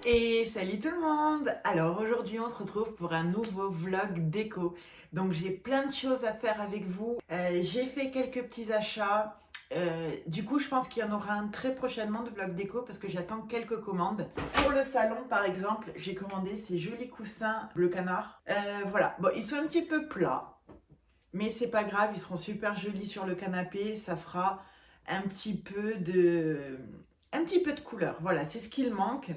Et salut tout le monde! Alors aujourd'hui on se retrouve pour un nouveau vlog déco. Donc j'ai plein de choses à faire avec vous. J'ai fait quelques petits achats. Du coup je pense qu'il y en aura un très prochainement de vlog déco parce que j'attends quelques commandes. Pour le salon par exemple, j'ai commandé ces jolis coussins bleu canard. Voilà, bon ils sont un petit peu plats. Mais c'est pas grave, ils seront super jolis sur le canapé. Ça fera un petit peu de, un petit peu de couleur. Voilà, c'est ce qu'il manque.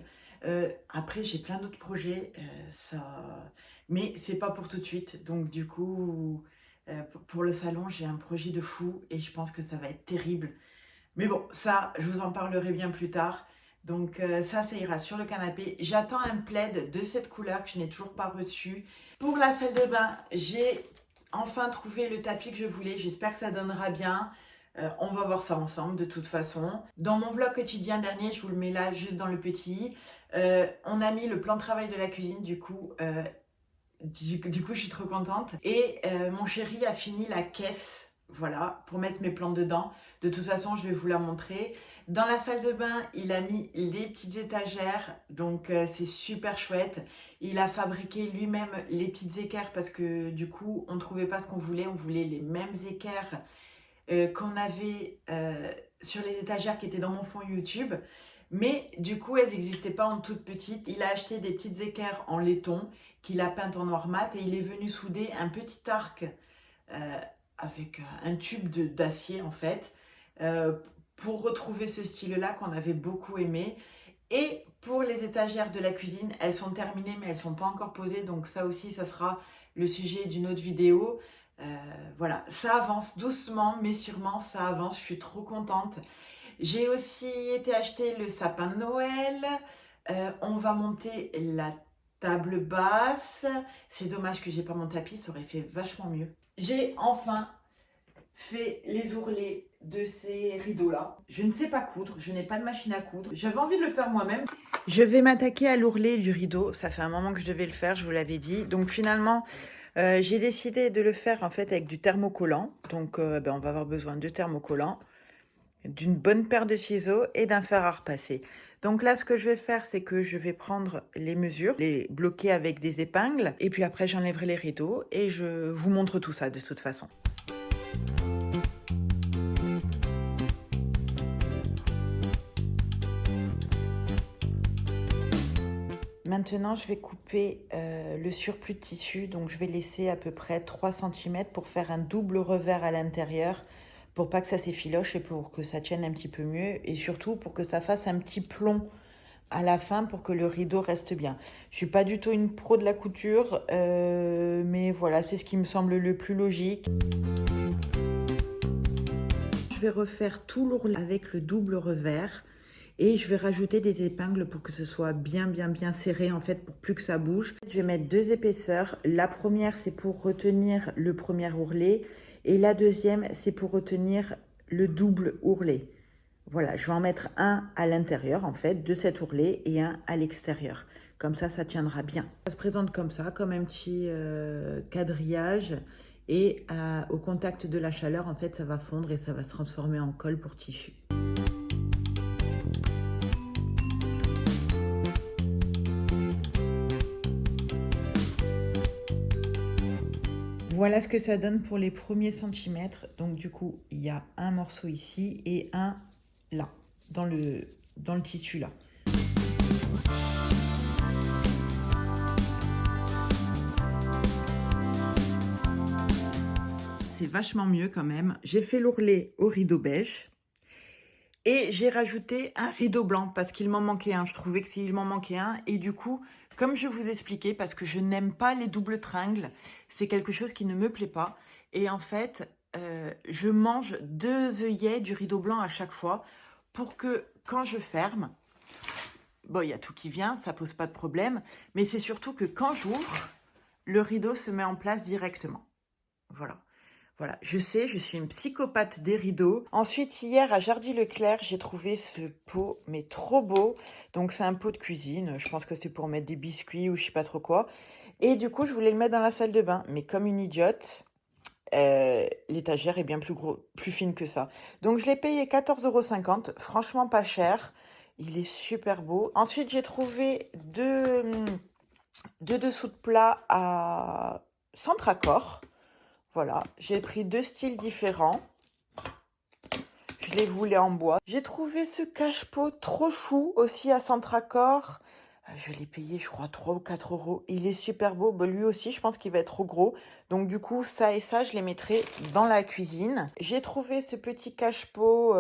Après, j'ai plein d'autres projets, mais c'est pas pour tout de suite. Donc du coup, pour le salon, j'ai un projet de fou et je pense que ça va être terrible. Mais bon, ça, je vous en parlerai bien plus tard. Donc ça ira sur le canapé. J'attends un plaid de cette couleur que je n'ai toujours pas reçu. Pour la salle de bain, j'ai enfin trouvé le tapis que je voulais. J'espère que ça donnera bien. On va voir ça ensemble de toute façon. Dans mon vlog quotidien dernier, je vous le mets là juste dans le petit. On a mis le plan de travail de la cuisine du coup. Du coup, je suis trop contente. Et mon chéri a fini la caisse, voilà, pour mettre mes plantes dedans. De toute façon, je vais vous la montrer. Dans la salle de bain, il a mis les petites étagères, donc c'est super chouette. Il a fabriqué lui-même les petites équerres parce que du coup, on ne trouvait pas ce qu'on voulait. On voulait les mêmes équerres qu'on avait sur les étagères qui étaient dans mon fond YouTube. Mais du coup, elles n'existaient pas en toute petite. Il a acheté des petites équerres en laiton qu'il a peintes en noir mat et il est venu souder un petit arc euh, avec un tube d'acier en fait euh, pour retrouver ce style-là qu'on avait beaucoup aimé. Et pour les étagères de la cuisine, elles sont terminées mais elles ne sont pas encore posées. Donc ça aussi, ça sera le sujet d'une autre vidéo. Voilà, ça avance doucement mais sûrement, ça avance. Je suis trop contente. J'ai aussi été acheter le sapin de Noël. On va monter la table basse. C'est dommage que j'ai pas mon tapis, ça aurait fait vachement mieux. J'ai enfin fait les ourlets de ces rideaux-là. Je ne sais pas coudre, je n'ai pas de machine à coudre. J'avais envie de le faire moi-même. Je vais m'attaquer à l'ourlet du rideau. Ça fait un moment que je devais le faire, je vous l'avais dit. Donc finalement, j'ai décidé de le faire en fait avec du thermocollant. Donc on va avoir besoin de thermocollant, d'une bonne paire de ciseaux et d'un fer à repasser. Donc là, ce que je vais faire, c'est que je vais prendre les mesures, les bloquer avec des épingles, et puis après, j'enlèverai les rideaux et je vous montre tout ça de toute façon. Maintenant, je vais couper le surplus de tissu. Donc, je vais laisser à peu près 3 cm pour faire un double revers à l'intérieur pour pas que ça s'effiloche et pour que ça tienne un petit peu mieux. Et surtout pour que ça fasse un petit plomb à la fin pour que le rideau reste bien. Je suis pas du tout une pro de la couture, mais voilà, c'est ce qui me semble le plus logique. Je vais refaire tout l'ourlet avec le double revers. Et je vais rajouter des épingles pour que ce soit bien serré en fait, pour plus que ça bouge. Je vais mettre 2 épaisseurs. La première, c'est pour retenir le premier ourlet. Et la deuxième, c'est pour retenir le double ourlet. Voilà, je vais en mettre un à l'intérieur en fait de cet ourlet et un à l'extérieur. Comme ça tiendra bien. Ça se présente comme ça, comme un petit quadrillage. Et au contact de la chaleur, en fait, ça va fondre et ça va se transformer en colle pour tissu. Voilà ce que ça donne pour les premiers centimètres. Donc du coup, il y a un morceau ici et un là, dans le tissu là. C'est vachement mieux quand même. J'ai fait l'ourlet au rideau beige et j'ai rajouté un rideau blanc parce qu'il m'en manquait un. Je trouvais que s'il m'en manquait un et du coup, comme je vous expliquais, parce que je n'aime pas les doubles tringles, c'est quelque chose qui ne me plaît pas. Et en fait, je mange 2 œillets du rideau blanc à chaque fois pour que quand je ferme, bon, il y a tout qui vient, ça pose pas de problème, mais c'est surtout que quand j'ouvre, le rideau se met en place directement. Voilà. Voilà, je sais, je suis une psychopathe des rideaux. Ensuite, hier, à Jardy-Leclerc, j'ai trouvé ce pot, mais trop beau. Donc, c'est un pot de cuisine. Je pense que c'est pour mettre des biscuits ou je sais pas trop quoi. Et du coup, je voulais le mettre dans la salle de bain. Mais comme une idiote, l'étagère est bien plus fine que ça. Donc, je l'ai payé 14,50 €. Franchement, pas cher. Il est super beau. Ensuite, j'ai trouvé deux dessous de plat à Centracor. Voilà, j'ai pris deux styles différents. Je les voulais en bois. J'ai trouvé ce cache-pot trop chou aussi à Centracor. Je l'ai payé, je crois, 3 ou 4 euros. Il est super beau. Bah, lui aussi, je pense qu'il va être trop gros. Donc, du coup, ça et ça, je les mettrai dans la cuisine. J'ai trouvé ce petit cache-pot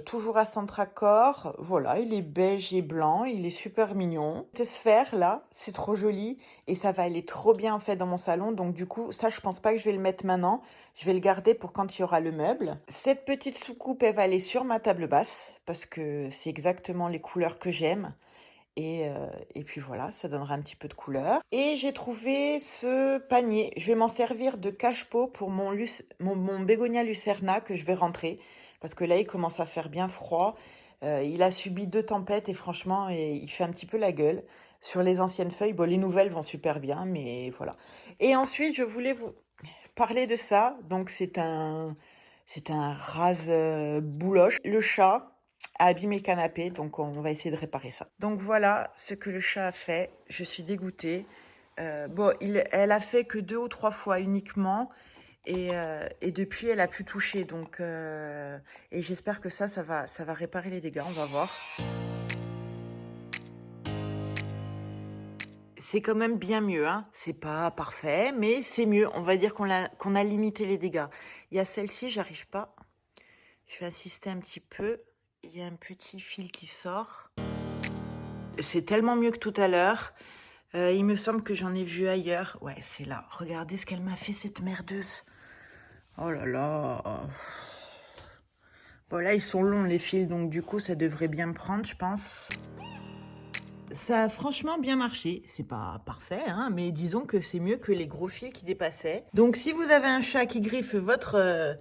toujours à Centracor. Voilà, il est beige et blanc. Il est super mignon. Cette sphère-là, c'est trop joli. Et ça va aller trop bien, en fait, dans mon salon. Donc, du coup, ça, je pense pas que je vais le mettre maintenant. Je vais le garder pour quand il y aura le meuble. Cette petite soucoupe, elle va aller sur ma table basse. Parce que c'est exactement les couleurs que j'aime. Et puis voilà, ça donnera un petit peu de couleur. Et j'ai trouvé ce panier. Je vais m'en servir de cache-pot pour mon bégonia lucerna que je vais rentrer. Parce que là, il commence à faire bien froid. Il a subi 2 tempêtes et franchement, il fait un petit peu la gueule. Sur les anciennes feuilles, bon, les nouvelles vont super bien, mais voilà. Et ensuite, je voulais vous parler de ça. Donc, c'est un rase-bouloche. Le chat a abîmé le canapé, donc on va essayer de réparer ça. Donc voilà ce que le chat a fait. Je suis dégoûtée. Bon, elle a fait que 2 ou 3 fois uniquement. Et depuis, elle a pu toucher. Donc, et j'espère que ça va réparer les dégâts. On va voir. C'est quand même bien mieux, hein. C'est pas parfait, mais c'est mieux. On va dire qu'on a limité les dégâts. Il y a celle-ci, j'arrive pas. Je vais insister un petit peu. Il y a un petit fil qui sort. C'est tellement mieux que tout à l'heure. Il me semble que j'en ai vu ailleurs. Ouais, c'est là. Regardez ce qu'elle m'a fait, cette merdeuse. Oh là là. Bon, là, ils sont longs, les fils, donc du coup, ça devrait bien me prendre, je pense. Ça a franchement bien marché. C'est pas parfait, hein, mais disons que c'est mieux que les gros fils qui dépassaient. Donc, si vous avez un chat qui griffe votre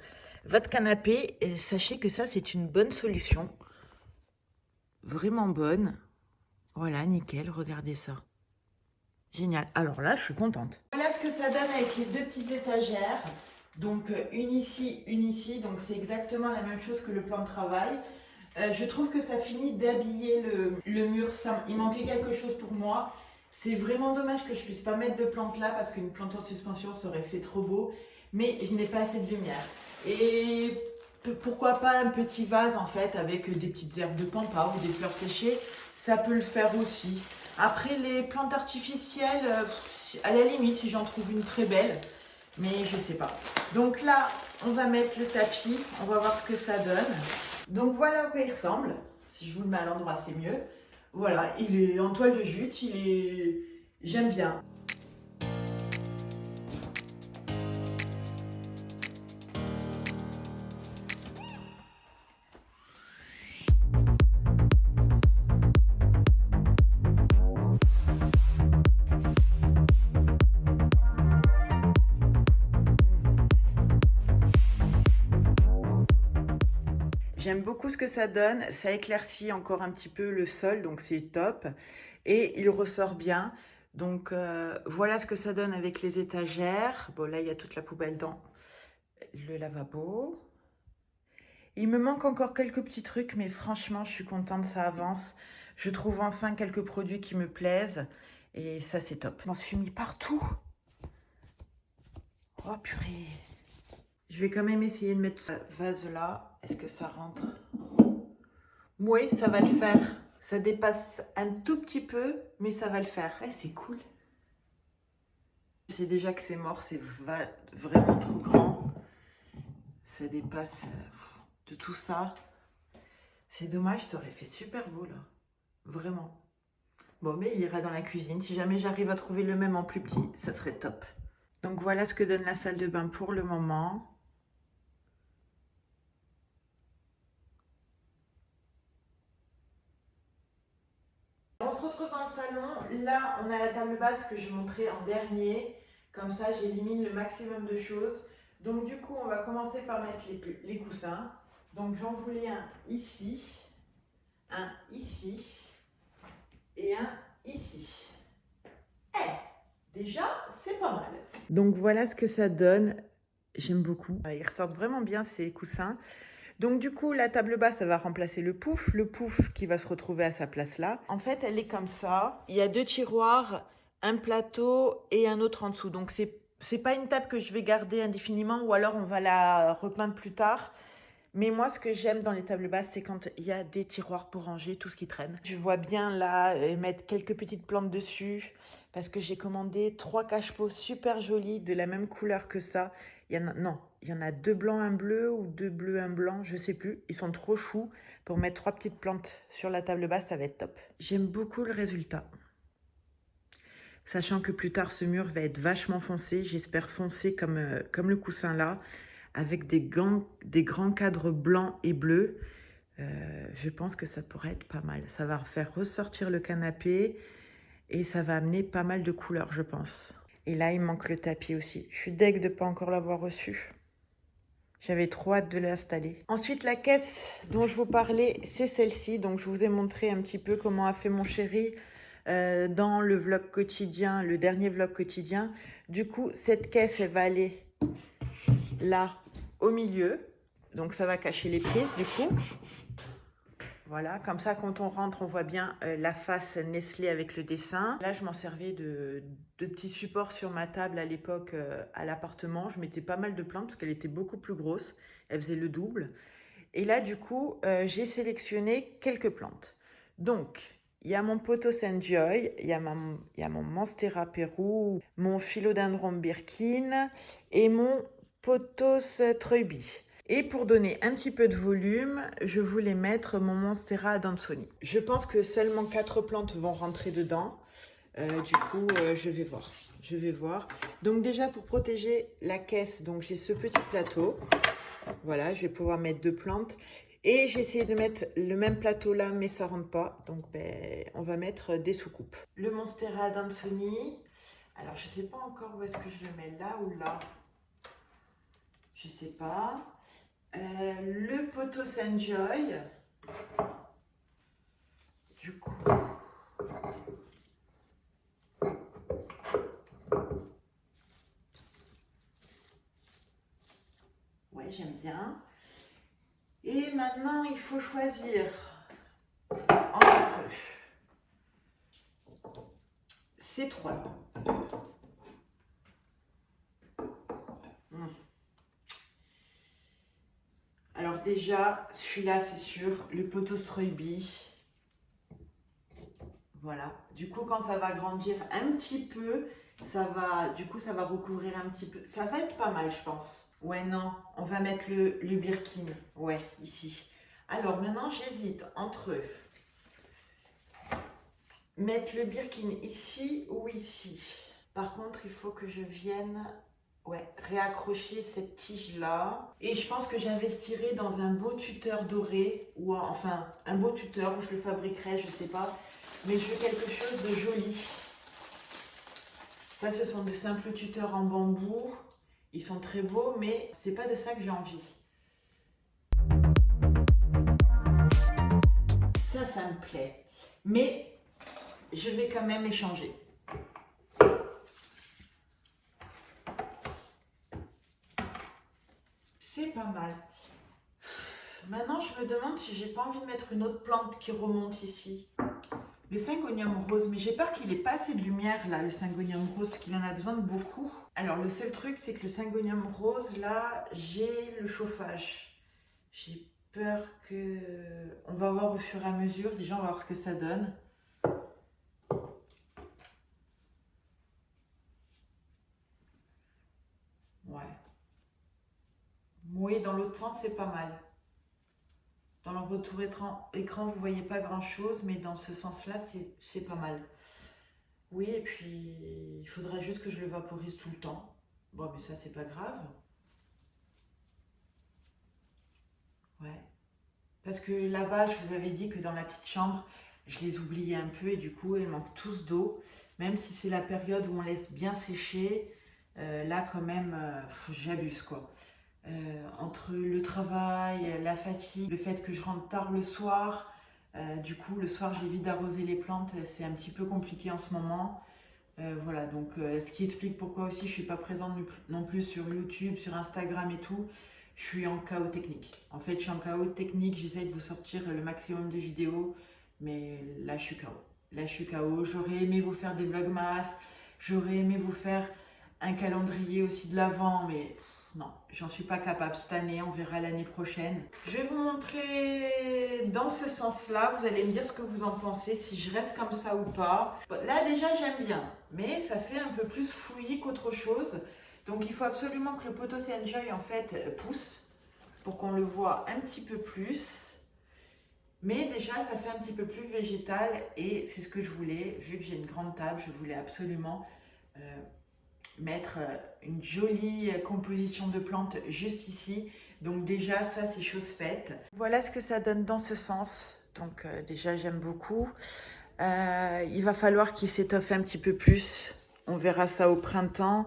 canapé, sachez que ça, c'est une bonne solution. Vraiment bonne. Voilà, nickel, regardez ça. Génial. Alors là, je suis contente. Voilà ce que ça donne avec les 2 petites étagères. Donc, une ici. Donc, c'est exactement la même chose que le plan de travail. Je trouve que ça finit d'habiller le mur. Il manquait quelque chose pour moi. C'est vraiment dommage que je puisse pas mettre de plante là parce qu'une plante en suspension, ça aurait fait trop beau. Mais je n'ai pas assez de lumière. Et pourquoi pas un petit vase en fait avec des petites herbes de pampa ou des fleurs séchées. Ça peut le faire aussi. Après, les plantes artificielles, à la limite, si j'en trouve une très belle, mais je sais pas. Donc là, on va mettre le tapis, on va voir ce que ça donne. Donc voilà à quoi il ressemble. Si je vous le mets à l'endroit, c'est mieux. Voilà, il est en toile de jute, j'aime bien. J'aime beaucoup ce que ça donne. Ça éclaircit encore un petit peu le sol, donc c'est top. Et il ressort bien. Donc voilà ce que ça donne avec les étagères. Bon, là, il y a toute la poubelle dans le lavabo. Il me manque encore quelques petits trucs, mais franchement, je suis contente, ça avance. Je trouve enfin quelques produits qui me plaisent. Et ça, c'est top. Je m'en suis mis partout. Oh, purée. Je vais quand même essayer de mettre ce vase-là. Est-ce que ça rentre? Oui, ça va le faire. Ça dépasse un tout petit peu, mais ça va le faire. Ouais, c'est cool. Je sais déjà que c'est mort, c'est vraiment trop grand. Ça dépasse de tout ça. C'est dommage, ça aurait fait super beau là. Vraiment. Bon, mais il ira dans la cuisine. Si jamais j'arrive à trouver le même en plus petit, ça serait top. Donc voilà ce que donne la salle de bain pour le moment. On se retrouve dans le salon. Là, on a la table basse que je montrais en dernier. Comme ça, j'élimine le maximum de choses. Donc du coup, on va commencer par mettre les coussins. Donc j'en voulais un ici et un ici. Déjà, c'est pas mal. Donc voilà ce que ça donne. J'aime beaucoup. Ils ressortent vraiment bien ces coussins. Donc du coup, la table basse, ça va remplacer le pouf qui va se retrouver à sa place là. En fait, elle est comme ça. Il y a 2 tiroirs, un plateau et un autre en dessous. Donc c'est pas une table que je vais garder indéfiniment ou alors on va la repeindre plus tard. Mais moi, ce que j'aime dans les tables basses, c'est quand il y a des tiroirs pour ranger tout ce qui traîne. Je vois bien là mettre quelques petites plantes dessus parce que j'ai commandé 3 cache-pots super jolis de la même couleur que ça. Il y en a 2 blancs, un bleu ou 2 bleus, un blanc, je sais plus. Ils sont trop choux. Pour mettre 3 petites plantes sur la table basse, ça va être top. J'aime beaucoup le résultat. Sachant que plus tard, ce mur va être vachement foncé. J'espère foncé comme le coussin là, avec des grands cadres blancs et bleus. Je pense que ça pourrait être pas mal. Ça va faire ressortir le canapé et ça va amener pas mal de couleurs, je pense. Et là, il manque le tapis aussi. Je suis deg de ne pas encore l'avoir reçu. J'avais trop hâte de l'installer. Ensuite, la caisse dont je vous parlais, c'est celle-ci. Donc, je vous ai montré un petit peu comment a fait mon chéri dans le vlog quotidien, le dernier vlog quotidien. Du coup, cette caisse, elle va aller là, au milieu. Donc, ça va cacher les prises, du coup. Voilà, comme ça, quand on rentre, on voit bien la face Nestlé avec le dessin. Là, je m'en servais de petits supports sur ma table à l'époque à l'appartement. Je mettais pas mal de plantes parce qu'elle était beaucoup plus grosse. Elle faisait le double. Et là, du coup, j'ai sélectionné quelques plantes. Donc, il y a mon Pothos Enjoy, il y a mon Monstera Peru, mon Philodendron Birkin et mon Pothos Treuby. Et pour donner un petit peu de volume, je voulais mettre mon Monstera Adansonii. Je pense que seulement 4 plantes vont rentrer dedans. Du coup, je vais voir. Je vais voir. Donc déjà, pour protéger la caisse, donc j'ai ce petit plateau. Voilà, je vais pouvoir mettre 2 plantes. Et j'ai essayé de mettre le même plateau là, mais ça rentre pas. Donc, on va mettre des soucoupes. Le Monstera Adansonii. Alors, je sais pas encore où est-ce que je le mets, là ou là. Je sais pas. Le Pothos Enjoy. Du coup. Ouais, j'aime bien. Et maintenant, il faut choisir entre ces 3-là. Alors déjà, celui-là, c'est sûr, le Pothos Treuby. Voilà. Du coup, quand ça va grandir un petit peu, ça va recouvrir un petit peu. Ça va être pas mal, je pense. Ouais, non, on va mettre le Birkin. Ouais, ici. Alors maintenant, j'hésite entre mettre le Birkin ici ou ici. Par contre, il faut que je vienne réaccrocher cette tige-là. Et je pense que j'investirai dans un beau tuteur doré, ou enfin, un beau tuteur, où je le fabriquerai, je sais pas. Mais je veux quelque chose de joli. Ça, ce sont de simples tuteurs en bambou. Ils sont très beaux, mais c'est pas de ça que j'ai envie. Ça me plaît. Mais je vais quand même échanger. C'est pas mal. Maintenant, je me demande si j'ai pas envie de mettre une autre plante qui remonte ici. Le Syngonium rose, mais j'ai peur qu'il ait pas assez de lumière là, le Syngonium rose, parce qu'il en a besoin de beaucoup. Alors le seul truc, c'est que le Syngonium rose, là, j'ai le chauffage. J'ai peur que... On va voir au fur et à mesure, déjà on va voir ce que ça donne. Ouais. Oui, dans l'autre sens, c'est pas mal. Dans le retour écran, vous voyez pas grand chose, mais dans ce sens-là, c'est pas mal. Oui, et puis il faudra juste que je le vaporise tout le temps. Bon, mais ça, c'est pas grave. Ouais. Parce que là-bas, je vous avais dit que dans la petite chambre, je les oubliais un peu et du coup, ils manquent tous d'eau. Même si c'est la période où on laisse bien sécher, là, quand même, j'abuse, quoi. Entre le travail, la fatigue, le fait que je rentre tard le soir, du coup, le soir, j'évite d'arroser les plantes, c'est un petit peu compliqué en ce moment. Voilà, donc ce qui explique pourquoi aussi je ne suis pas présente non plus sur YouTube, sur Instagram et tout. je suis en chaos technique. En fait, je suis en chaos technique, j'essaie de vous sortir le maximum de vidéos, mais là, je suis KO. Là, je suis KO. J'aurais aimé vous faire des vlogmas, j'aurais aimé vous faire un calendrier aussi de l'avant, mais non, j'en suis pas capable cette année, on verra l'année prochaine. Je vais vous montrer dans ce sens-là, vous allez me dire ce que vous en pensez, si je reste comme ça ou pas. Là, déjà, j'aime bien, mais ça fait un peu plus fouillis qu'autre chose. Donc il faut absolument que le poteau Enjoy en fait pousse pour qu'on le voit un petit peu plus. Mais déjà ça fait un petit peu plus végétal et c'est ce que je voulais. Vu que j'ai une grande table, je voulais absolument mettre une jolie composition de plantes juste ici. Donc déjà ça c'est chose faite. Voilà ce que ça donne dans ce sens. Donc déjà j'aime beaucoup. Il va falloir qu'il s'étoffe un petit peu plus. On verra ça au printemps.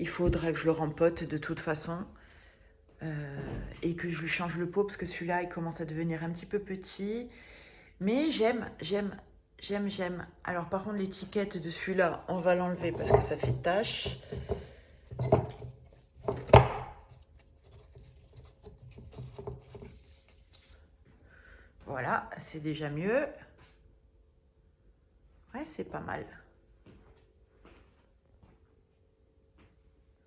Il faudrait que je le rempote de toute façon et que je lui change le pot parce que celui-là, il commence à devenir un petit peu petit. Mais j'aime. Alors par contre, l'étiquette de celui-là, on va l'enlever parce que ça fait tache. Voilà, c'est déjà mieux. Ouais, c'est pas mal.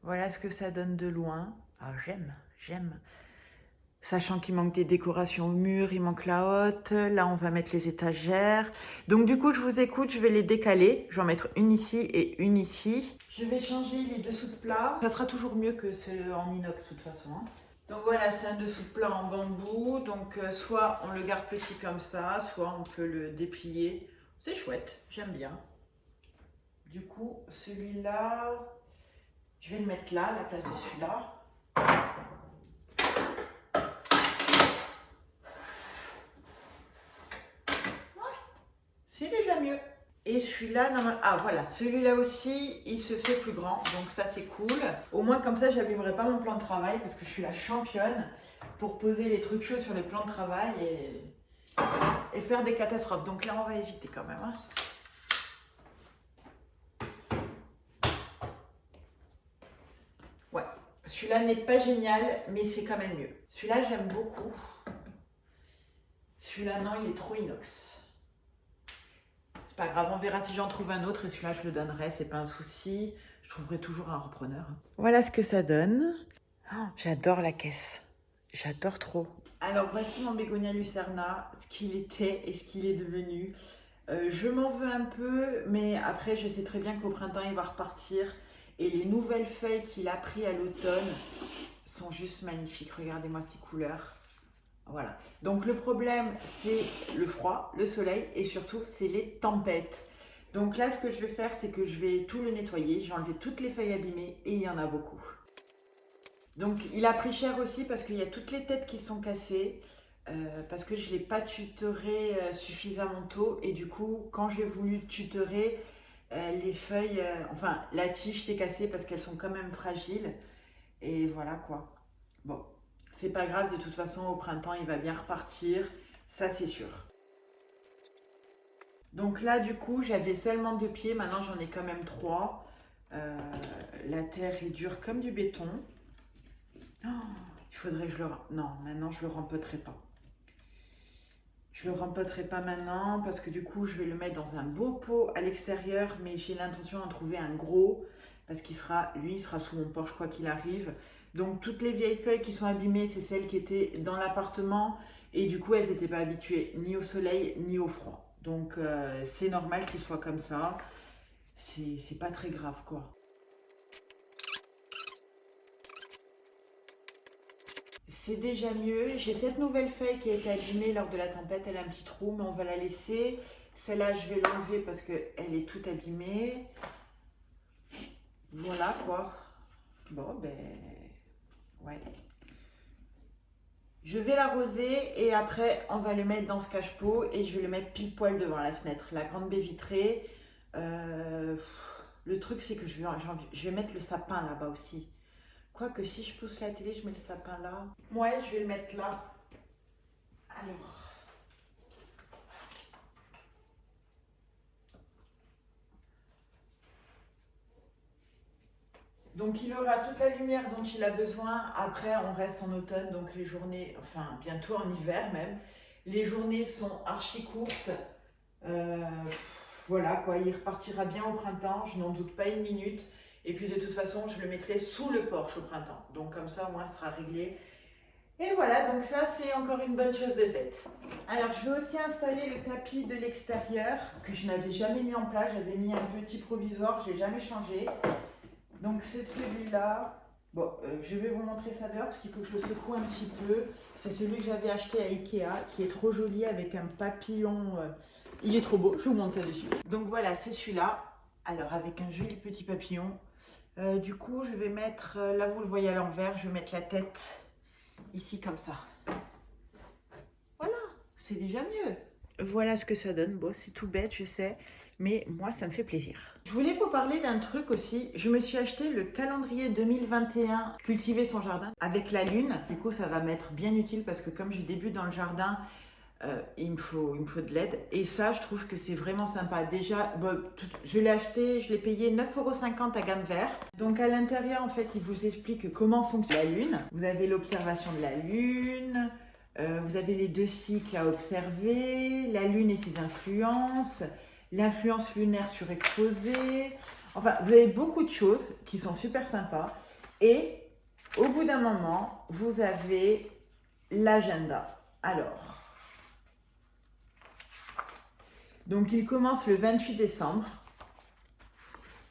Voilà ce que ça donne de loin. Ah, j'aime. Sachant qu'il manque des décorations au mur, il manque la hotte. Là, on va mettre les étagères. Donc, du coup, je vous écoute, je vais les décaler. Je vais en mettre une ici et une ici. Je vais changer les dessous de plat. Ça sera toujours mieux que ceux en inox, de toute façon. Donc, voilà, c'est un dessous de plat en bambou. Donc, soit on le garde petit comme ça, soit on peut le déplier. C'est chouette, j'aime bien. Du coup, celui-là, je vais le mettre là, à la place de celui-là. C'est déjà mieux. Et celui-là, ah voilà, celui-là aussi, il se fait plus grand, donc ça c'est cool. Au moins comme ça, j'abîmerai pas mon plan de travail parce que je suis la championne pour poser les trucs chauds sur les plans de travail et faire des catastrophes. Donc là, on va éviter quand même. Hein. Ouais, celui-là n'est pas génial, mais c'est quand même mieux. Celui-là, j'aime beaucoup. Celui-là, non, il est trop inox. C'est pas grave, on verra si j'en trouve un autre et celui-là je le donnerai, c'est pas un souci. Je trouverai toujours un repreneur. Voilà ce que ça donne. Oh, j'adore la caisse. J'adore trop. Alors voici mon bégonia lucerna, ce qu'il était et ce qu'il est devenu. Je m'en veux un peu, mais après je sais très bien qu'au printemps il va repartir. Et les nouvelles feuilles qu'il a pris à l'automne sont juste magnifiques. Regardez-moi ces couleurs. Voilà. Donc le problème, c'est le froid, le soleil et surtout, c'est les tempêtes. Donc là, ce que je vais faire, c'est que je vais tout le nettoyer. J'ai enlevé toutes les feuilles abîmées et il y en a beaucoup. Donc il a pris cher aussi parce qu'il y a toutes les têtes qui sont cassées. Parce que je ne l'ai pas tutoré suffisamment tôt. Et du coup, quand j'ai voulu tutorer, les feuilles, enfin la tige s'est cassée parce qu'elles sont quand même fragiles. Et voilà quoi. Bon. C'est pas grave, de toute façon, au printemps, il va bien repartir. Ça, c'est sûr. Donc là, du coup, j'avais seulement 2 pieds. Maintenant, j'en ai quand même 3. La terre est dure comme du béton. Oh, il faudrait que je le... Non, maintenant, je le rempoterai pas. Je le rempoterai pas maintenant parce que du coup, je vais le mettre dans un beau pot à l'extérieur. Mais j'ai l'intention d'en trouver un gros parce qu'il sera, lui, il sera sous mon porche quoi qu'il arrive. Donc toutes les vieilles feuilles qui sont abîmées, c'est celles qui étaient dans l'appartement et du coup elles n'étaient pas habituées ni au soleil ni au froid. Donc c'est normal qu'il soit comme ça, c'est pas très grave quoi. C'est déjà mieux, j'ai cette nouvelle feuille qui a été abîmée lors de la tempête, elle a un petit trou mais on va la laisser. Celle-là je vais l'enlever parce qu'elle est toute abîmée. Voilà quoi. Bon ben... ouais. Je vais l'arroser et après on va le mettre dans ce cache-pot et je vais le mettre pile poil devant la fenêtre, la grande baie vitrée. Le truc c'est que je vais mettre le sapin là-bas aussi. Quoique si je pousse la télé, je mets le sapin là. Ouais, je vais le mettre là. Alors... Donc il aura toute la lumière dont il a besoin. Après, on reste en automne, donc les journées, enfin bientôt en hiver même. Les journées sont archi courtes. Euh, voilà quoi, il repartira bien au printemps, je n'en doute pas une minute. Et puis de toute façon, je le mettrai sous le porche au printemps. Donc comme ça, au moins, ce sera réglé. Et voilà, donc ça, c'est encore une bonne chose de faite. Alors, je vais aussi installer le tapis de l'extérieur que je n'avais jamais mis en place. J'avais mis un petit provisoire, je ne l'ai jamais changé. Donc c'est celui-là. Bon, je vais vous montrer ça dehors parce qu'il faut que je le secoue un petit peu. C'est celui que j'avais acheté à Ikea, qui est trop joli avec un papillon. Il est trop beau, je vous montre ça dessus. Donc voilà, c'est celui-là. Alors avec un joli petit papillon. Du coup, je vais mettre, là vous le voyez à l'envers, je vais mettre la tête ici comme ça. Voilà, c'est déjà mieux. Voilà ce que ça donne. Bon, c'est tout bête, je sais, mais moi, ça me fait plaisir. Je voulais vous parler d'un truc aussi. Je me suis acheté le calendrier 2021 Cultiver son jardin avec la lune. Du coup, ça va m'être bien utile parce que comme je débute dans le jardin, il me faut de l'aide. Et ça, je trouve que c'est vraiment sympa. Déjà, bon, je l'ai acheté, je l'ai payé 9,50 € à gamme vert. Donc à l'intérieur, en fait, il vous explique comment fonctionne la lune. Vous avez l'observation de la lune. Vous avez les 2 cycles à observer, la lune et ses influences, l'influence lunaire surexposée. Enfin, vous avez beaucoup de choses qui sont super sympas. Et au bout d'un moment, vous avez l'agenda. Alors, donc il commence le 28 décembre.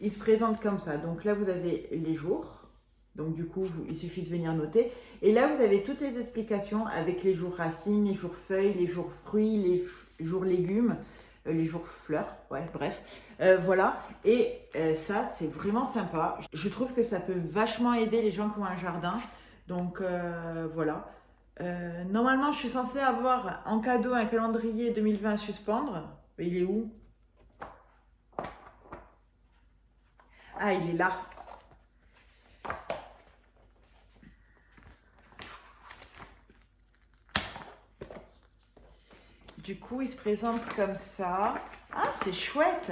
Il se présente comme ça. Donc là, vous avez les jours. Donc du coup, il suffit de venir noter. Et là, vous avez toutes les explications avec les jours racines, les jours feuilles, les jours fruits, les jours légumes, les jours fleurs. Ouais, bref. Voilà. Et ça, c'est vraiment sympa. Je trouve que ça peut vachement aider les gens qui ont un jardin. Donc voilà. Normalement, je suis censée avoir en cadeau un calendrier 2020 à suspendre. Mais il est où? Ah, il est là. Du coup, il se présente comme ça. Ah, c'est chouette!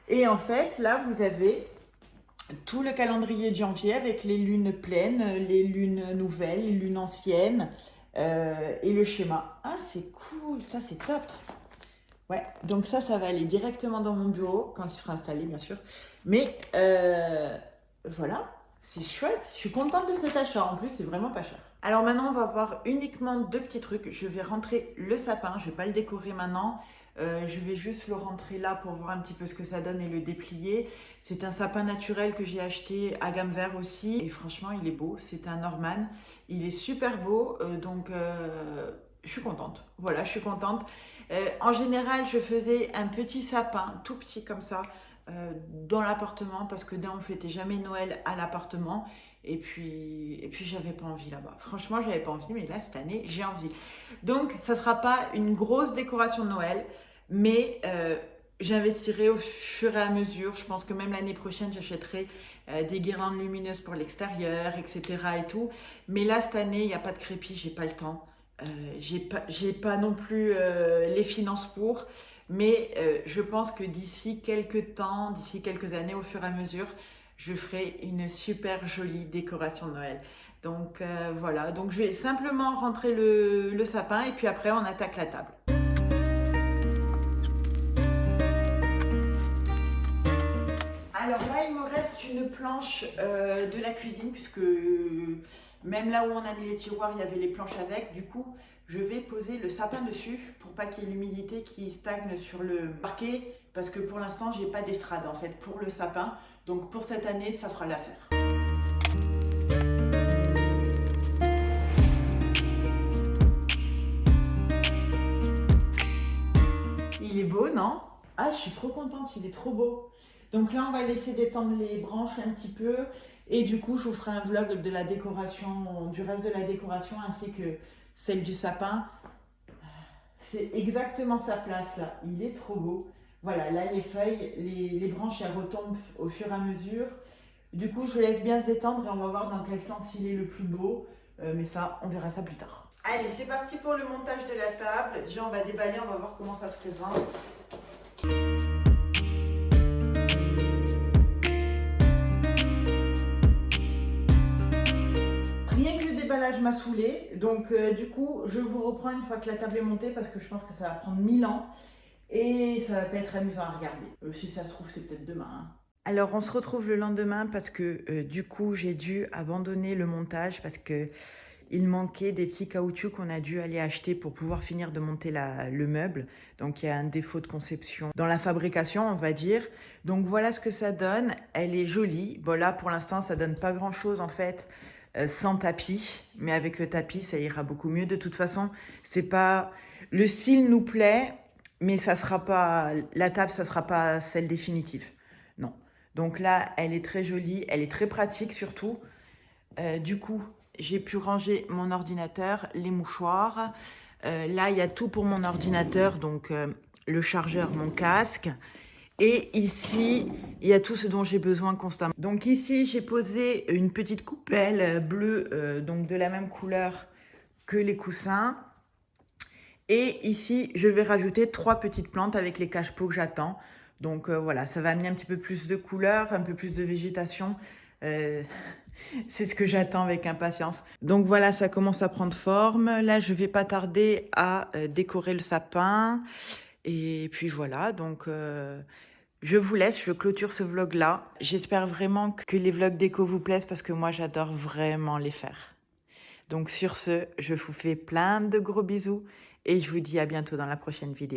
Et en fait, là, vous avez tout le calendrier de janvier avec les lunes pleines, les lunes nouvelles, les lunes anciennes et le schéma. Ah, c'est cool, ça c'est top! Ouais, donc ça va aller directement dans mon bureau quand il sera installé, bien sûr. Mais voilà, c'est chouette. Je suis contente de cet achat. En plus, c'est vraiment pas cher. Alors maintenant, on va voir uniquement 2 petits trucs. Je vais rentrer le sapin. Je ne vais pas le décorer maintenant. Je vais juste le rentrer là pour voir un petit peu ce que ça donne et le déplier. C'est un sapin naturel que j'ai acheté à gamme vert aussi. Et franchement, il est beau. C'est un Norman. Il est super beau. Donc, je suis contente. Voilà, je suis contente. En général, je faisais un petit sapin, tout petit comme ça, dans l'appartement parce que on ne fêtait jamais Noël à l'appartement. Et puis j'avais pas envie là-bas. Franchement, j'avais pas envie, mais là, cette année, j'ai envie. Donc, ça ne sera pas une grosse décoration de Noël, mais j'investirai au fur et à mesure. Je pense que même l'année prochaine, j'achèterai des guirlandes lumineuses pour l'extérieur, etc. et tout. Mais là, cette année, il n'y a pas de crépi, j'ai pas le temps. J'ai pas non plus les finances pour, mais je pense que d'ici quelques temps, d'ici quelques années, au fur et à mesure, je ferai une super jolie décoration de Noël. Donc voilà, donc je vais simplement rentrer le sapin et puis après on attaque la table. Alors là, il me reste une planche de la cuisine puisque même là où on a mis les tiroirs, il y avait les planches avec. Du coup, je vais poser le sapin dessus pour pas qu'il y ait l'humidité qui stagne sur le parquet parce que pour l'instant, j'ai pas d'estrade en fait pour le sapin. Donc pour cette année, ça fera l'affaire. Il est beau, non? Ah, je suis trop contente, il est trop beau. Donc là, on va laisser détendre les branches un petit peu. Et du coup, je vous ferai un vlog de la décoration, du reste de la décoration, ainsi que celle du sapin. C'est exactement sa place là. Il est trop beau. Voilà, là, les feuilles, les branches, elles retombent au fur et à mesure. Du coup, je laisse bien s'étendre et on va voir dans quel sens il est le plus beau. Mais ça, on verra ça plus tard. Allez, c'est parti pour le montage de la table. Déjà, on va déballer, on va voir comment ça se présente. l'emballage m'a saoulée. Donc du coup, je vous reprends une fois que la table est montée parce que je pense que ça va prendre 1000 ans. Et ça va pas être amusant à regarder. Si ça se trouve, c'est peut-être demain, hein. Alors, on se retrouve le lendemain parce que du coup, j'ai dû abandonner le montage parce que il manquait des petits caoutchoucs qu'on a dû aller acheter pour pouvoir finir de monter le meuble. Donc, il y a un défaut de conception dans la fabrication, on va dire. Donc, voilà ce que ça donne. Elle est jolie. Bon, là, pour l'instant, ça donne pas grand-chose, en fait, sans tapis. Mais avec le tapis, ça ira beaucoup mieux. De toute façon, c'est pas... Le style nous plaît, mais ça sera pas... La table, ça sera pas celle définitive. Non. Donc là, elle est très jolie. Elle est très pratique, surtout. Du coup, j'ai pu ranger mon ordinateur, les mouchoirs. Là, il y a tout pour mon ordinateur, donc le chargeur, mon casque. Et ici, il y a tout ce dont j'ai besoin constamment. Donc ici, j'ai posé une petite coupelle bleue, donc de la même couleur que les coussins. Et ici, je vais rajouter 3 petites plantes avec les cache-pots que j'attends. Donc voilà, ça va amener un petit peu plus de couleur, un peu plus de végétation. C'est ce que j'attends avec impatience. Donc voilà, ça commence à prendre forme. Là, je vais pas tarder à décorer le sapin. Et puis voilà, donc je vous laisse, je clôture ce vlog-là. J'espère vraiment que les vlogs déco vous plaisent parce que moi, j'adore vraiment les faire. Donc sur ce, je vous fais plein de gros bisous et je vous dis à bientôt dans la prochaine vidéo.